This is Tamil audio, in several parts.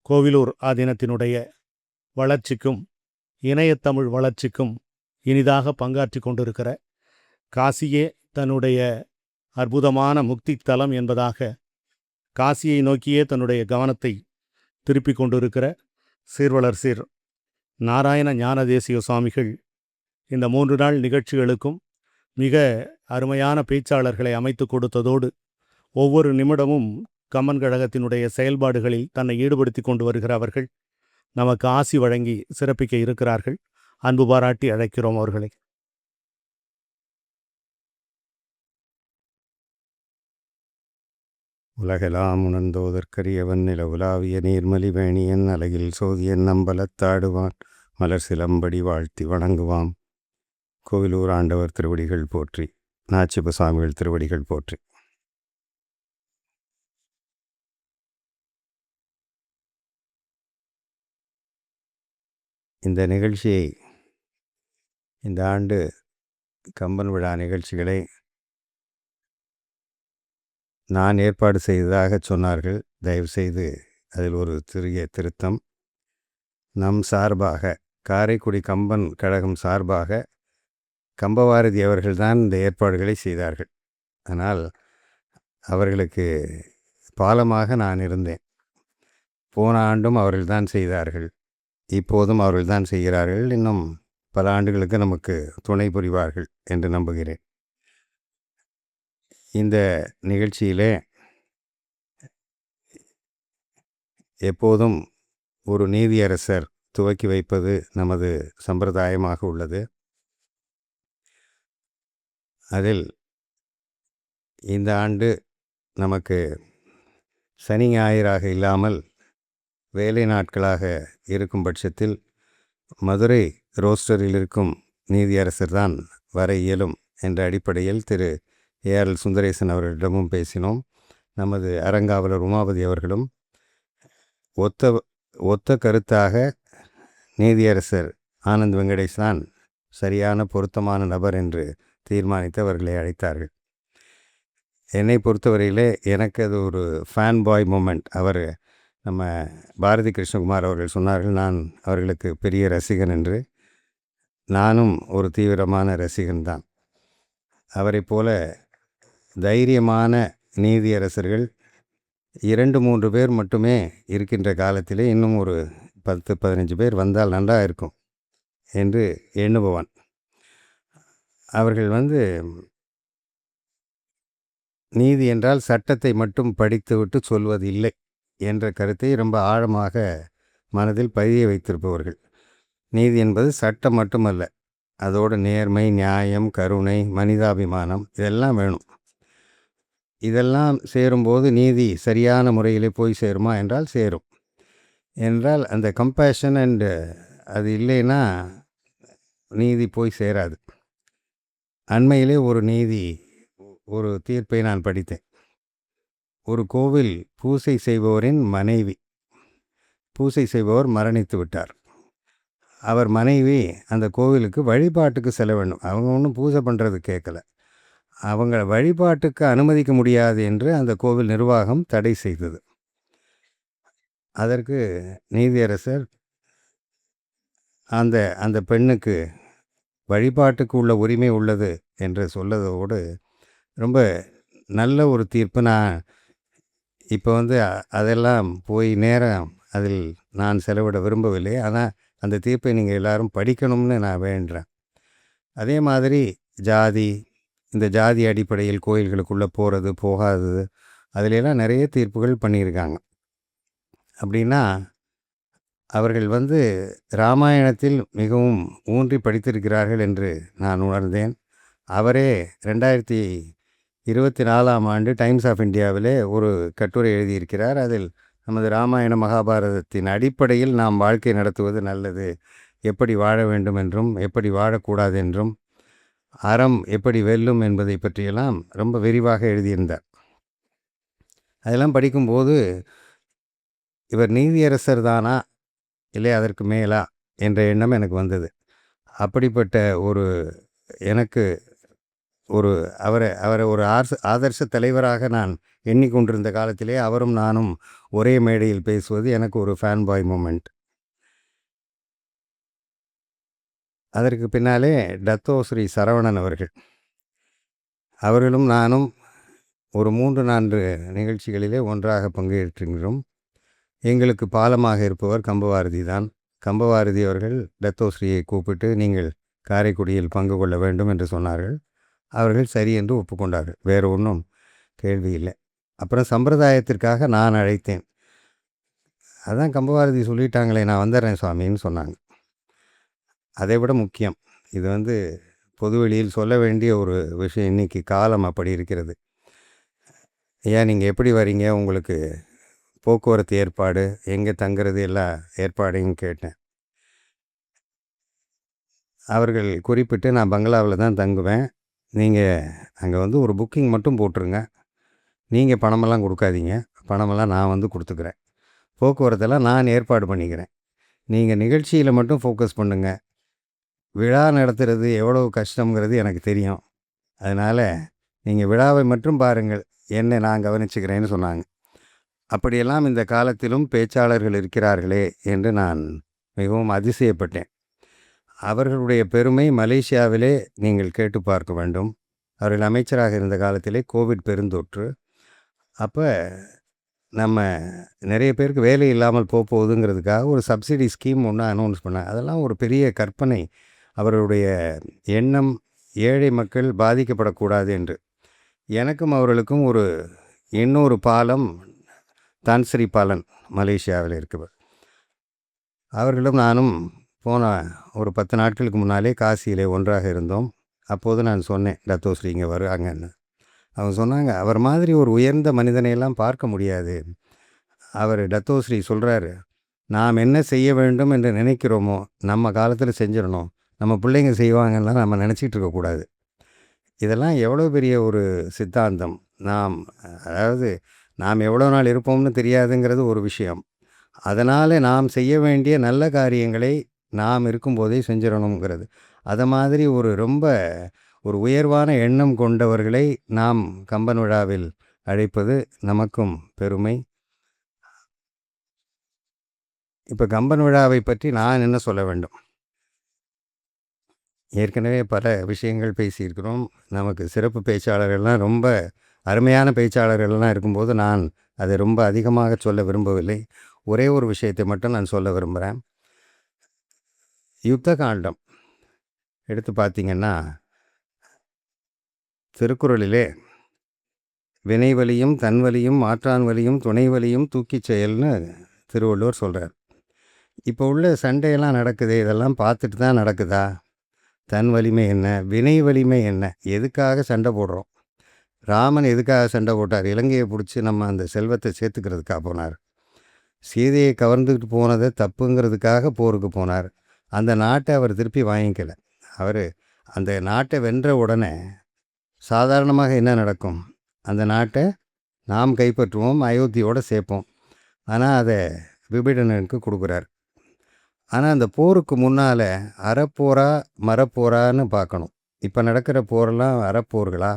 கோவிலூர் ஆதீனத்தினுடைய வளர்ச்சிக்கும் இணையத்தமிழ் வளர்ச்சிக்கும் இனிதாக பங்காற்றி கொண்டிருக்கிற, காசியே தன்னுடைய அற்புதமான முக்தி தலம் என்பதாக காசியை நோக்கியே தன்னுடைய கவனத்தை திருப்பிக் கொண்டிருக்கிற சீர்வளர் சீர் நாராயண ஞான தேசிக சுவாமிகள் இந்த 3 நாள் நிகழ்ச்சிகளுக்கும் மிக அருமையான பேச்சாளர்களை அமைத்து கொடுத்ததோடு ஒவ்வொரு நிமிடமும் கம்மன் கழகத்தினுடைய செயல்பாடுகளில் தன்னை ஈடுபடுத்தி கொண்டு வருகிற அவர்கள் நமக்கு ஆசி வழங்கி சிறப்பிக்க இருக்கிறார்கள். அன்பு பாராட்டி அழைக்கிறோம் அவர்களை. உலகெலாம் உணர்ந்தோதற்கரியவன் நில உலாவிய நீர்மலி வேணியன் அலகில் சோதியன் நம்பலத்தாடுவான் மலர் சிலம்படி வாழ்த்தி வணங்குவாம். கோவிலூர் ஆண்டவர் திருவடிகள் போற்றி, நாச்சிப சுவாமிகள் திருவடிகள் போற்றி. இந்த நிகழ்ச்சியை, இந்த ஆண்டு கம்பன் விழா நிகழ்ச்சிகளை நான் ஏற்பாடு செய்ததாக சொன்னார்கள். தயவுசெய்து அதில் ஒரு சிறிய திருத்தம். நம் சார்பாக, காரைக்குடி கம்பன் கழகம் சார்பாக கம்பவாரதி அவர்கள்தான் இந்த ஏற்பாடுகளை செய்தார்கள். ஆனால் அவர்களுக்கு பாலமாக நான் இருந்தேன். போன ஆண்டும் அவர்கள்தான் செய்தார்கள், இப்போதும் அவர்கள்தான் செய்கிறார்கள். இன்னும் பல ஆண்டுகளுக்கு நமக்கு துணை புரிவார்கள் என்று நம்புகிறேன். இந்த நிகழ்ச்சியிலே எப்போதும் ஒரு நீதியரசர் துவக்கி வைப்பது நமது சம்பிரதாயமாக உள்ளது. அதில் இந்த ஆண்டு நமக்கு சனி ஞாயிறாக இல்லாமல் வேலை நாட்களாக இருக்கும் பட்சத்தில் மதுரை ரோஸ்டரில் இருக்கும் நீதியரசர் தான் வர இயலும் என்ற அடிப்படையில் திரு ஏஆர் சுந்தரேசன் அவர்களிடமும் பேசினோம். நமது அறங்காவலர் உமாபதி அவர்களும் ஒத்த கருத்தாக நீதியரசர் ஆனந்த் வெங்கடேஷ் தான் சரியான பொருத்தமான நபர் என்று தீர்மானித்து அவர்களை அழைத்தார்கள். என்னை பொறுத்தவரையிலே எனக்கு அது ஒரு ஃபேன் பாய் மூமெண்ட். அவர் நம்ம பாரதி கிருஷ்ணகுமார் அவர்கள் சொன்னார்கள், நான் அவர்களுக்கு பெரிய ரசிகன் என்று. நானும் ஒரு தீவிரமான ரசிகன்தான். அவரை போல தைரியமான நீதியரசர்கள் 2-3 பேர் மட்டுமே இருக்கின்ற காலத்திலே இன்னும் ஒரு 10-15 பேர் வந்தால் நல்லா இருக்கும் என்று எண்ணுபவன். அவர்கள் நீதி என்றால் சட்டத்தை மட்டும் படித்துவிட்டு சொல்வது இல்லை என்ற கருத்தை ரொம்ப ஆழமாக மனதில் பதிய வைத்திருப்பவர்கள். நீதி என்பது சட்டம் மட்டுமல்ல, அதோடு நேர்மை, நியாயம், கருணை, மனிதாபிமானம் இதெல்லாம் வேணும். இதெல்லாம் சேரும்போது நீதி சரியான முறையிலே போய் சேருமா என்றால் சேரும். என்றால் அந்த கம்பேஷன் அண்டு அது இல்லைன்னா நீதி போய் சேராது. அண்மையிலே ஒரு தீர்ப்பை நான் படித்தேன். ஒரு கோவில் பூசை செய்பவரின் மனைவி, பூசை செய்பவர் மரணித்து விட்டார். அவர் மனைவி அந்த கோவிலுக்கு வழிபாட்டுக்கு செல்ல வேண்டும். அவங்க ஒன்றும் பூஜை பண்ணுறது கேட்கல. அவங்கள வழிபாட்டுக்கு அனுமதிக்க முடியாது என்று அந்த கோவில் நிர்வாகம் தடை செய்தது. அதற்கு நீதியரசர் அந்த பெண்ணுக்கு வழிபாட்டுக்கு உள்ள உரிமை உள்ளது என்று சொல்லதோடு ரொம்ப நல்ல ஒரு தீர்ப்பு. நான் இப்போ அதெல்லாம் போய் நேரம் அதில் நான் செலவிட விரும்பவில்லை. ஆனால் அந்த தீர்ப்பை நீங்கள் எல்லாரும் படிக்கணும்னு நான் வேண்டுறேன். அதே மாதிரி இந்த ஜாதி அடிப்படையில் கோயில்களுக்குள்ளே போகிறது போகாதது அதிலெல்லாம் நிறைய தீர்ப்புகள் பண்ணியிருக்காங்க. அப்படின்னா அவர்கள் ராமாயணத்தில் மிகவும் ஊன்றி படித்திருக்கிறார்கள் என்று நான் உணர்ந்தேன். அவரே 2024ஆம் ஆண்டு டைம்ஸ் ஆஃப் இந்தியாவிலே ஒரு கட்டுரை எழுதியிருக்கிறார். அதில் நமது ராமாயண மகாபாரதத்தின் அடிப்படையில் நாம் வாழ்க்கை நடத்துவது நல்லது, எப்படி வாழ வேண்டும் என்றும் எப்படி வாழக்கூடாது என்றும் அறம் எப்படி வெல்லும் என்பதை பற்றியெல்லாம் ரொம்ப விரிவாக எழுதியிருந்தார். அதெல்லாம் படிக்கும்போது இவர் நீதியரசர் தானா இல்லை அதற்கு மேலா என்ற எண்ணம் எனக்கு வந்தது. அப்படிப்பட்ட எனக்கு ஒரு அவரை அவரை ஒரு ஆதர்ச தலைவராக நான் எண்ணிக்கொண்டிருந்த காலத்திலே அவரும் நானும் ஒரே மேடையில் பேசுவது எனக்கு ஒரு ஃபேன் பாய் மூமெண்ட். அதற்கு பின்னாலே டத்தோ ஸ்ரீ சரவணன் அவர்களும் நானும் ஒரு 3-4 நிகழ்ச்சிகளிலே ஒன்றாக பங்கேற்றுகிறோம். எங்களுக்கு பாலமாக இருப்பவர் கம்பவாரதி தான். கம்பவாரதி அவர்கள் டத்தோ ஸ்ரீயை கூப்பிட்டு நீங்கள் காரைக்குடியில் பங்கு கொள்ள வேண்டும் என்று சொன்னார்கள். அவர்கள் சரி என்று ஒப்புக்கொண்டார்கள். வேறு ஒன்றும் கேள்வி இல்லை. அப்புறம் சம்பிரதாயத்திற்காக நான் அழைத்தேன். அதான் கம்பவாரதி சொல்லிட்டாங்களே, நான் வந்துடுறேன் சுவாமின்னு சொன்னாங்க. அதை விட முக்கியம், இது பொதுவெளியில் சொல்ல வேண்டிய ஒரு விஷயம். இன்றைக்கி காலம் அப்படி இருக்கிறது. ஏன் நீங்கள் எப்படி வரீங்க, உங்களுக்கு போக்குவரத்து ஏற்பாடு, எங்கே தங்குறது, எல்லா ஏற்பாடையும் கேட்டேன். அவர்கள் குறிப்பிட்டு நான் பங்களாவில் தான் தங்குவேன், நீங்கள் அங்கே ஒரு புக்கிங் மட்டும் போட்டுருங்க, நீங்கள் பணமெல்லாம் கொடுக்காதீங்க, பணமெல்லாம் நான் கொடுத்துக்கிறேன், போக்குவரத்தெல்லாம் நான் ஏற்பாடு பண்ணிக்கிறேன், நீங்கள் நிகழ்ச்சியில் மட்டும் ஃபோக்கஸ் பண்ணுங்கள், விழா நடத்துகிறது எவ்வளோ கஷ்டங்கிறது எனக்கு தெரியும், அதனால் நீங்கள் விழாவை மட்டும் பாருங்கள், என்னை நான் கவனிச்சுக்கிறேன்னு சொன்னாங்க. அப்படியெல்லாம் இந்த காலத்திலும் பேச்சாளர்கள் இருக்கிறார்களே என்று நான் மிகவும் அதிசயப்பட்டேன். அவர்களுடைய பெருமை மலேசியாவிலே நீங்கள் கேட்டு பார்க்க வேண்டும். அவர்கள் அமைச்சராக இருந்த காலத்திலே கோவிட் பெருந்தொற்று, அப்போ நம்ம நிறைய பேருக்கு வேலை இல்லாமல் போகுதுங்கிறதுக்காக ஒரு சப்சிடி ஸ்கீம் ஒன்று அனௌன்ஸ் பண்ணாங்க. அதெல்லாம் ஒரு பெரிய கற்பனை. அவர்களுடைய எண்ணம் ஏழை மக்கள் பாதிக்கப்படக்கூடாது என்று. எனக்கும் அவர்களுக்கும் இன்னொரு பாலம் தான்ஸ்ரீ பாலன் மலேசியாவில் இருக்கிறவர். அவர்களும் நானும் போன ஒரு 10 நாட்களுக்கு முன்னாலே காசியிலே ஒன்றாக இருந்தோம். அப்போது நான் சொன்னேன், டத்தோ ஸ்ரீ இங்கே வருவாங்கன்னு. அவங்க சொன்னாங்க, அவர் மாதிரி ஒரு உயர்ந்த மனிதனையெல்லாம் பார்க்க முடியாது. அவர் டத்தோ ஸ்ரீ சொல்கிறாரு, நாம் என்ன செய்ய வேண்டும் என்று நினைக்கிறோமோ நம்ம காலத்தில் செஞ்சிடணும், நம்ம பிள்ளைங்க செய்வாங்கலாம் நம்ம நினச்சிக்கிட்டு இருக்கக்கூடாது. இதெல்லாம் எவ்வளோ பெரிய ஒரு சித்தாந்தம். நாம் எவ்வளோ நாள் இருப்போம்னு தெரியாதுங்கிறது ஒரு விஷயம். அதனால் நாம் செய்ய வேண்டிய நல்ல காரியங்களை நாம் இருக்கும்போதே செஞ்சிடணுங்கிறது. அதை மாதிரி ரொம்ப ஒரு உயர்வான எண்ணம் கொண்டவர்களை நாம் கம்பன் விழாவில் அழைப்பது நமக்கும் பெருமை. இப்போ கம்பன் விழாவை பற்றி நான் என்ன சொல்ல வேண்டும்? ஏற்கனவே பல விஷயங்கள் பேசியிருக்கிறோம். நமக்கு சிறப்பு பேச்சாளர்கள்லாம் ரொம்ப அருமையான பேச்சாளர்கள்லாம் இருக்கும்போது நான் அதை ரொம்ப அதிகமாக சொல்ல விரும்பவில்லை. ஒரே ஒரு விஷயத்தை மட்டும் நான் சொல்ல விரும்புகிறேன். யுத்த காண்டம் எடுத்து பார்த்திங்கன்னா, திருக்குறளிலே வினைவலியும் தன்வலியும் மாற்றான் வலியும் துணை வலியும் தூக்கிச் செயல்னு திருவள்ளுவர் சொல்கிறார். இப்போ உள்ள சண்டையெல்லாம் நடக்குது, இதெல்லாம் பார்த்துட்டு தான் நடக்குதா? தன் வலிமை என்ன, வினை வலிமை என்ன, எதுக்காக சண்டை போடுறோம்? ராமன் எதுக்காக சண்டை போட்டார்? இலங்கையை பிடிச்சி நம்ம அந்த செல்வத்தை சேர்த்துக்கிறதுக்காக போனார். சீதையை கவர்ந்துக்கிட்டு போனதை தப்புங்கிறதுக்காக போருக்கு போனார். அந்த நாட்டை அவர் திருப்பி வாங்கிக்கலை. அவர் அந்த நாட்டை வென்ற உடனே சாதாரணமாக என்ன நடக்கும்? அந்த நாட்டை நாம் கைப்பற்றுவோம், அயோத்தியோடு சேர்ப்போம். ஆனால் அதை விபீடனனுக்கு கொடுக்குறார். ஆனால் அந்த போருக்கு முன்னால் அறப்போரா மரப்போரான்னு பார்க்கணும். இப்போ நடக்கிற போரெல்லாம் அறப்போர்களா?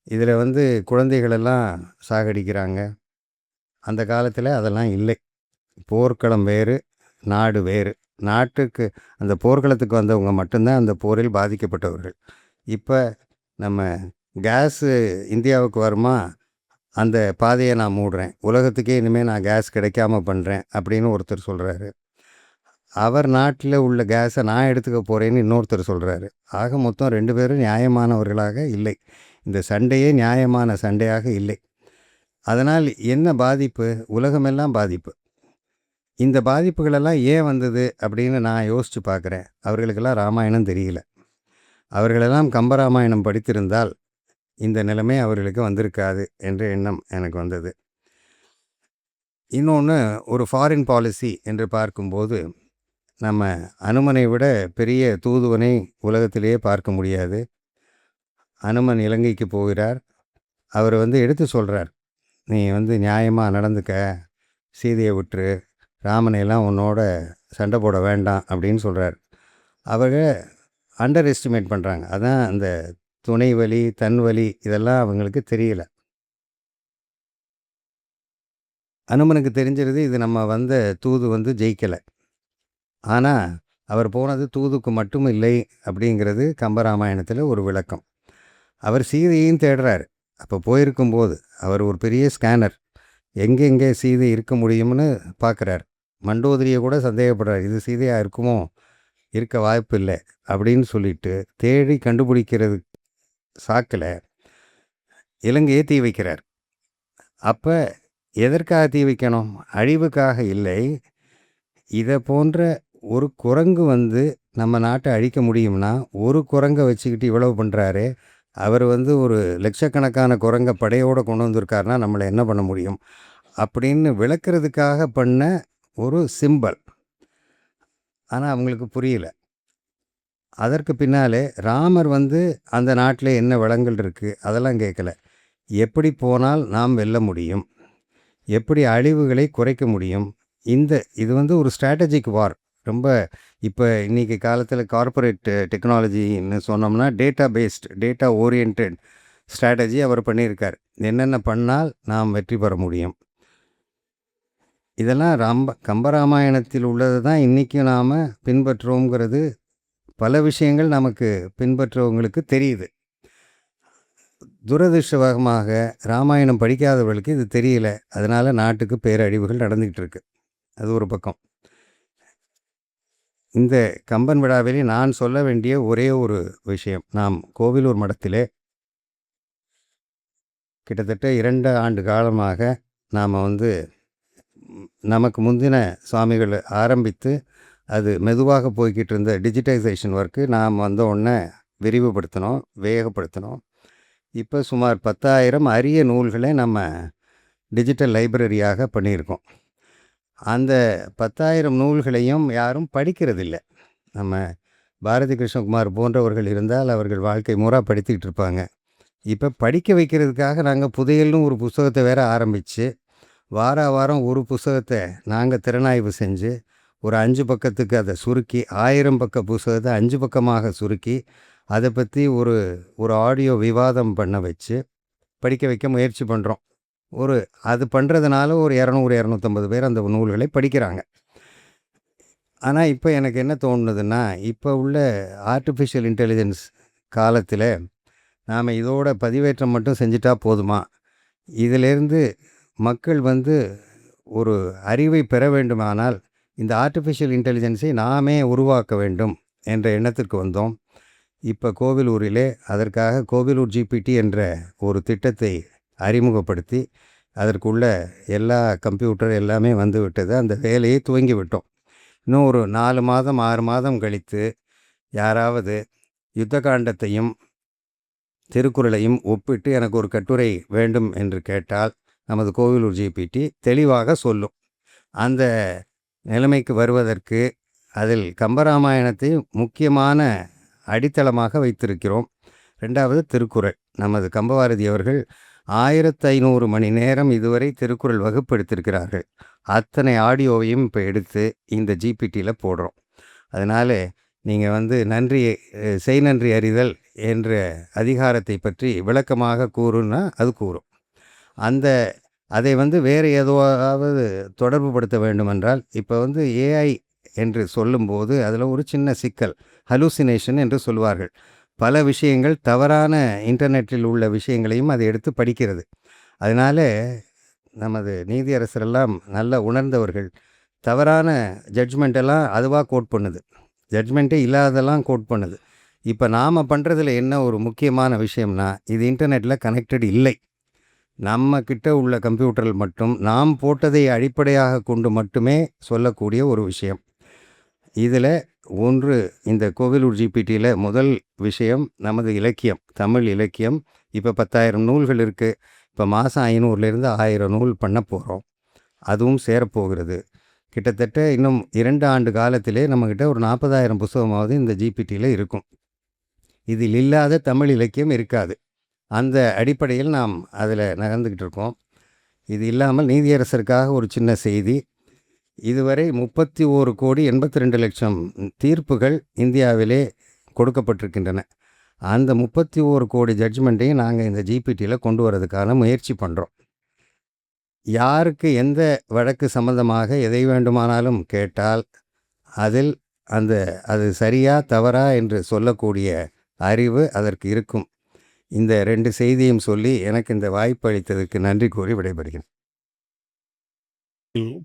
இதில் குழந்தைகளெல்லாம் சாகடிக்கிறாங்க. அந்த காலத்தில் அதெல்லாம் இல்லை. போர்க்களம் வேறு, நாடு வேறு. நாட்டுக்கு அந்த போர்க்களத்துக்கு வந்தவங்க மட்டும்தான் அந்த போரில் பாதிக்கப்பட்டவர்கள். இப்போ நம்ம கேஸு இந்தியாவுக்கு வருமா, அந்த பாதையை நான் மூடுறேன், உலகத்துக்கே இனிமேல் நான் கேஸ் கிடைக்காம பண்ணுறேன் அப்படின்னு ஒருத்தர் சொல்கிறாரு. அவர் நாட்டில் உள்ள கேஸை நான் எடுத்துக்க போகிறேன்னு இன்னொருத்தர் சொல்கிறாரு. ஆக மொத்தம் 2 பேரும் நியாயமானவர்களாக இல்லை. இந்த சண்டையே நியாயமான சண்டையாக இல்லை. அதனால் என்ன பாதிப்பு? உலகமெல்லாம் பாதிப்பு. இந்த பாதிப்புகளெல்லாம் ஏன் வந்தது அப்படின்னு நான் யோசித்து பார்க்குறேன். அவர்களுக்கெல்லாம் ராமாயணம் தெரியல. அவர்களெல்லாம் கம்பராமாயணம் படித்திருந்தால் இந்த நிலைமை அவர்களுக்கு வந்திருக்காது என்ற எண்ணம் எனக்கு வந்தது. இன்னொன்று, ஒரு ஃபாரின் பாலிசி என்று பார்க்கும்போது நம்ம அனுமனை விட பெரிய தூதுவனை உலகத்திலேயே பார்க்க முடியாது. அனுமன் இலங்கைக்கு போகிறார். அவர் எடுத்து சொல்கிறார், நீ நியாயமாக நடந்துக்க, சீதையை விட்டுரு, ராமனையெல்லாம் உன்னோட சண்டை போட வேண்டாம் அப்படின்னு சொல்கிறார். அவங்க அண்டர் எஸ்டிமேட் பண்ணுறாங்க. அதான் அந்த துணை வலி, தன் வலி இதெல்லாம் அவங்களுக்கு தெரியல. அனுமனுக்கு தெரிஞ்சிருது இது நம்ம வந்த தூது வந்து ஜெயிக்கலை. ஆனால் அவர் போனது தூதுக்கு மட்டும் இல்லை அப்படிங்கிறது கம்பராமாயணத்தில் ஒரு விளக்கம். அவர் சீதையையும் தேடுறார். அப்போ போயிருக்கும்போது அவர் ஒரு பெரிய ஸ்கேனர், எங்கெங்கே சீதை இருக்க முடியும்னு பார்க்குறார். மண்டோதரியை கூட சந்தேகப்படுறார், இது சீதையாக இருக்குமோ, இருக்க வாய்ப்பு இல்லை அப்படின்னு சொல்லிட்டு தேடி கண்டுபிடிக்கிறது சாக்கில் இலங்கையை தீ வைக்கிறார். அப்போ எதற்காக தீ வைக்கணும்? அழிவுக்காக இல்லை. இதை போன்ற ஒரு குரங்கு வந்து நம்ம நாட்டை அழிக்க முடியும்னா ஒரு குரங்கை வச்சுக்கிட்டு இவ்வளவு பண்ணுறாரு. அவர் வந்து ஒரு லட்சக்கணக்கான குரங்கை படையோடு கொண்டு வந்திருக்காருனா நம்மளை என்ன பண்ண முடியும் அப்படின்னு விளக்குறதுக்காக பண்ண ஒரு சிம்பல். ஆனால் அவங்களுக்கு புரியல. அதற்கு பின்னாலே ராமர் வந்து அந்த நாட்டில் என்ன வளங்கள் இருக்குது அதெல்லாம் கேட்கல. எப்படி போனால் நாம் வெல்ல முடியும், எப்படி அழிவுகளை குறைக்க முடியும், இது வந்து ஒரு ஸ்ட்ராட்டஜிக் வார். ரொம்ப இப்போ இன்றைக்கி காலத்தில் கார்ப்பரேட் டெக்னாலஜின்னு சொன்னோம்னா data based, data orient strategy அவர் பண்ணியிருக்கார். என்னென்ன பண்ணால் நாம் வெற்றி பெற முடியும். இதெல்லாம் கம்பராமாயணத்தில் உள்ளது தான் இன்றைக்கும் நாம் பின்பற்றுவோங்கிறது பல விஷயங்கள் நமக்கு பின்பற்றுவவங்களுக்கு தெரியுது. துரதிர்ஷ்டவசமாக ராமாயணம் படிக்காதவர்களுக்கு இது தெரியல. அதனால் நாட்டுக்கு பேரழிவுகள் நடந்துக்கிட்டு இருக்கு. அது ஒரு பக்கம். இந்த கம்பன் விழாவிலே நான் சொல்ல வேண்டிய ஒரே ஒரு விஷயம், நாம் கோவிலூர் மடத்திலே கிட்டத்தட்ட 2 ஆண்டு காலமாக நாம் வந்து நமக்கு முந்தின சுவாமிகள் ஆரம்பித்து அது மெதுவாக போய்கிட்டு இருந்த டிஜிட்டைசேஷன் ஒர்க்கு நாம் வந்த உடனே விரிவுபடுத்தினோம், வேகப்படுத்தினோம். இப்போ சுமார் 10,000 அரிய நூல்களை நம்ம டிஜிட்டல் லைப்ரரியாக பண்ணியிருக்கோம். அந்த 10,000 நூல்களையும் யாரும் படிக்கிறதில்லை. நம்ம பாரதி கிருஷ்ணகுமார் போன்றவர்கள் இருந்தால் அவர்கள் வாழ்க்கை முறை படித்துக்கிட்டு இருப்பாங்க. இப்போ படிக்க வைக்கிறதுக்காக நாங்கள் புதையல்னு ஒரு புத்தகத்தை வேற ஆரம்பித்து வாரம் ஒரு புத்தகத்தை நாங்கள் திறனாய்வு செஞ்சு ஒரு 5 பக்கத்துக்கு அதை சுருக்கி 1000 பக்க புத்தகத்தை 5 பக்கமாக சுருக்கி அதை பற்றி ஒரு ஆடியோ விவாதம் பண்ண வச்சு படிக்க வைக்க முயற்சி பண்ணுறோம். அது பண்ணுறதுனால ஒரு 200-250 பேர் அந்த நூல்களை படிக்கிறாங்க. ஆனால் இப்போ எனக்கு என்ன தோணுதுன்னா, இப்போ உள்ள ஆர்டிஃபிஷியல் இன்டெலிஜென்ஸ் காலத்தில் நாம் இதோட பதிவேற்றம் மட்டும் செஞ்சிட்டா போதுமா? இதிலேருந்து மக்கள் வந்து ஒரு அறிவை பெற வேண்டுமானால் இந்த ஆர்டிஃபிஷியல் இன்டெலிஜென்ஸை நாமே உருவாக்க வேண்டும் என்ற எண்ணத்திற்கு வந்தோம். இப்போ கோவிலூரிலே அதற்காக கோவிலூர் ஜிபிடி என்ற ஒரு திட்டத்தை அறிமுகப்படுத்தி அதற்குள்ள எல்லா கம்ப்யூட்டர் எல்லாமே வந்து விட்டது. அந்த வேலையை துவங்கி விட்டோம். இன்னும் ஒரு 4 மாதம் 6 மாதம் கழித்து யாராவது யுத்த காண்டத்தையும் திருக்குறளையும் ஒப்பிட்டு எனக்கு ஒரு கட்டுரை வேண்டும் என்று கேட்டால் நமது கோவிலூர் ஜிபிடி தெளிவாக சொல்லும். அந்த நிலைமைக்கு வருவதற்கு அதில் கம்பராமாயணத்தை முக்கியமான அடித்தளமாக வைத்திருக்கிறோம். 2வது திருக்குறள். நமது கம்பபாரதி அவர்கள் 1500 மணி நேரம் இதுவரை திருக்குறள் வகுப்பெடுத்திருக்கிறார்கள். அத்தனை ஆடியோவையும் இப்போ எடுத்து இந்த ஜிபிடியில் போடுறோம். அதனால் நீங்கள் வந்து செய் நன்றி அறிதல் என்ற அதிகாரத்தை பற்றி விளக்கமாக கூறுன்னா அது கூறும். அதை வந்து வேறு ஏதாவது தொடர்பு படுத்த வேண்டுமென்றால் இப்போ வந்து ஏஐ என்று சொல்லும்போது அதில் ஒரு சின்ன சிக்கல், ஹலூசினேஷன் என்று சொல்வார்கள். பல விஷயங்கள் தவறான இன்டர்நெட்டில் உள்ள விஷயங்களையும் அதை எடுத்து படிக்கிறது. அதனால் நமது நீதியரசரெல்லாம் நல்ல உணர்ந்தவர்கள். தவறான ஜட்ஜ்மெண்ட்டெல்லாம் அதுவாக கோட் பண்ணுது, ஜட்ஜ்மெண்ட்டே இல்லாதெல்லாம் கோட் பண்ணுது. இப்போ நாம் பண்ணுறதுல என்ன ஒரு முக்கியமான விஷயம்னா, இது இன்டர்நெட்டில் கனெக்டட் இல்லை. நம்ம கிட்ட உள்ள கம்ப்யூட்டரில் மட்டும் நாம் போட்டதை அடிப்படையாக கொண்டு மட்டுமே சொல்லக்கூடிய ஒரு விஷயம். இதில் ஒன்று இந்த கோவிலூர் ஜிபிடியில் முதல் விஷயம் நமது இலக்கியம், தமிழ் இலக்கியம். இப்போ 10,000 நூல்கள் இருக்குது. இப்போ மாதம் 500லேருந்து 1000 நூல் பண்ண போகிறோம். அதுவும் சேரப்போகிறது. கிட்டத்தட்ட இன்னும் 2 ஆண்டு காலத்திலே நம்மக்கிட்ட ஒரு 40,000 புத்தகமாவது இந்த ஜிபிடியில் இருக்கும். இதில் இல்லாத தமிழ் இலக்கியம் இருக்காது. அந்த அடிப்படையில் நாம் அதில் நகர்ந்துக்கிட்டு இருக்கோம். இது இல்லாமல் நீதியரசருக்காக ஒரு சின்ன செய்தி. இதுவரை 31,82,00,000 தீர்ப்புகள் இந்தியாவிலே கொடுக்கப்பட்டிருக்கின்றன. அந்த 31 கோடி ஜட்ஜ்மெண்ட்டையும் நாங்கள் இந்த ஜிபிடியில் கொண்டு வரதுக்கான முயற்சி பண்ணுறோம். யாருக்கு எந்த வழக்கு சம்பந்தமாக எதை வேண்டுமானாலும் கேட்டால் அதில் அது சரியா தவறா என்று சொல்லக்கூடிய அறிவு அதற்கு இருக்கும். இந்த 2 செய்தியும் சொல்லி எனக்கு இந்த வாய்ப்பு அளித்ததற்கு நன்றி கூறி விடைபெறுகிறேன்.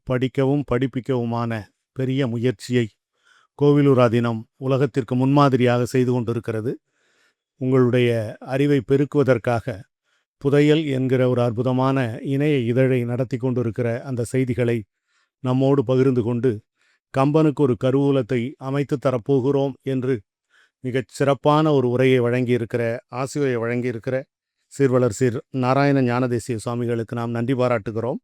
படிக்கவும் படிப்பிக்கவுமான பெரிய முயற்சியை கோவிலூர் ஆதீனம் உலகத்திற்கு முன்மாதிரியாக செய்து கொண்டிருக்கிறது. உங்களுடைய அறிவை பெருக்குவதற்காக புதையல் என்கிற ஒரு அற்புதமான இணைய இதழை நடத்தி கொண்டிருக்கிற அந்த செய்திகளை நம்மோடு பகிர்ந்து கொண்டு கம்பனுக்கு ஒரு கருவூலத்தை அமைத்து தரப்போகிறோம் என்று மிகச் சிறப்பான ஒரு உரையை வழங்கியிருக்கிற ஆசிரியை வழங்கியிருக்கிற சீர்வளர் சீர் நாராயண ஞானதேசிய சுவாமிகளுக்கு நாம் நன்றி பாராட்டுகிறோம்.